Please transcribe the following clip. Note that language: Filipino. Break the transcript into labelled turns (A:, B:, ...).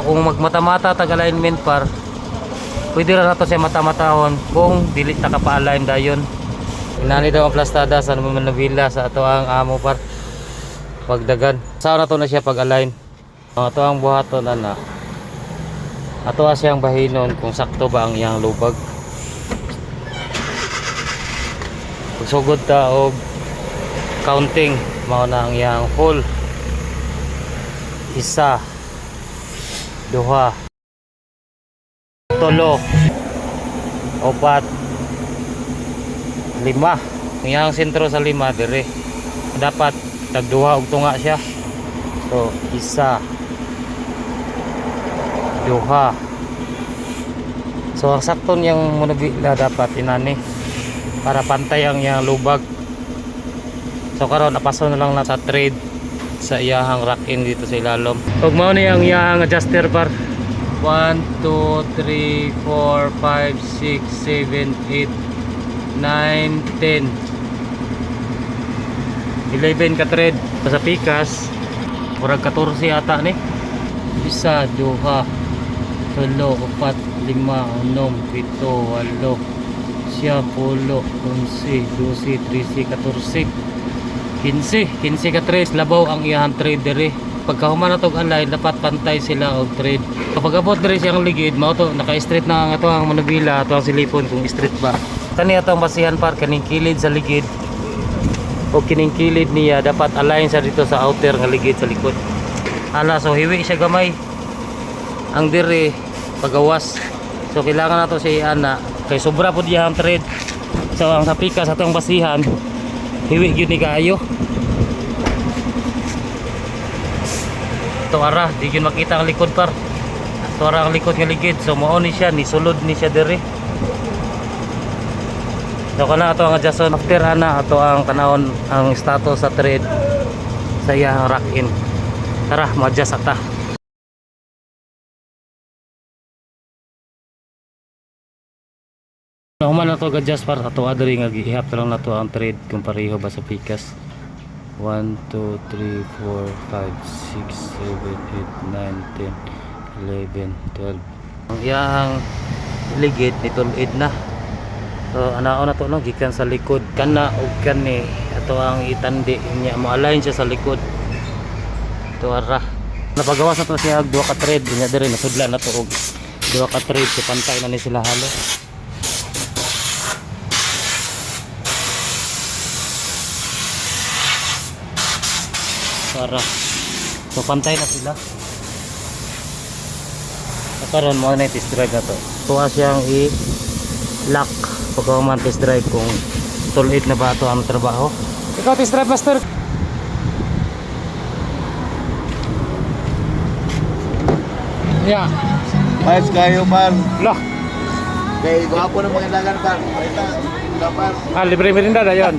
A: Kung magmata-mata tag alignment par, pwede ra nato siya mata-matahon kung dili ta ka-align dayon. Inani daw ang plastada sa Manila sa ato ang amo par pagdagan. Sao na to na siya pag-align. Ang ato ang buhaton ana. Ato siyang bahinon kung sakto ba ang iyang lubag. Sugod ta og counting mao na ang iyang full. Isa, duha, tulo, opat, lima. Ang iyang sentro sa lima dire. Dapat tagduha og tunga siya. So, isa, duha. So, ang sakto niyang munabila dapat inani para pantay ang iyang lubag. So karon napaso na lang na sa thread sa iyahang rack in dito sa ilalom. Ug mao ni ang iyahang adjuster bar. 1 2 3 4 5 6 7 8 9 10 11 ka thread sa pikas. Murag 14 ata ni. Isa, duha, tulo, upat, lima, unom, pito, walo, siya, pulo, 11, 12, 13, 14, 15 ka thread. Labaw ang iyahang thread dere. Pagkahuman na tog align dapat pantay sila og thread. Kapag abot dere siyang ligid mao to naka-straight na ang ato ang manubila ato ang silipon kung straight ba. Kani atong basihan par kaning kilid sa ligid o kining kilid niya dapat align sa dito sa outer nga ligid sa likod. Ana so hiwi siya gamay ang diri pagawas. So kailangan nato siya ana kay sobra pud iyang thread. So ang sa pikas atong basihan hiwi gyud ni kaayo. Tuara di gyud makita ang likod par. Tuara ang likod nga ligid. So mao ni siya ni sulod ni siya diri. So kana ato ang adjustment after ana ato ang kanahon ang status sa thread sa iyang rack in. Tara ma-adjust ata. Human na to adjust para ato adri nga gihap lang nato ang thread kung pareho ba sa pikas. 1 2 3 4 5 6 7 8 9 10 11 12. Ang iyang ligid nitulid na. So anaon na to no gikan sa likod kana ug kani ato ang itandi niya mo align siya sa likod. Tuara napagawas na to siya og duha ka thread niya diri nasudlan na to og duha ka thread so pantay na ni sila halo. Tuara so pantay na sila. Karon mo na test drive na to. Tuwa siyang i-lock pagka test drive kung tulit na ba ito ang trabaho. Ikaw test drive master. Yeah.
B: Ayos kayo par.
A: Lah.
B: Kay gwapo ng mga dagan par. Ito, par.
A: Libre merinda na 'yon.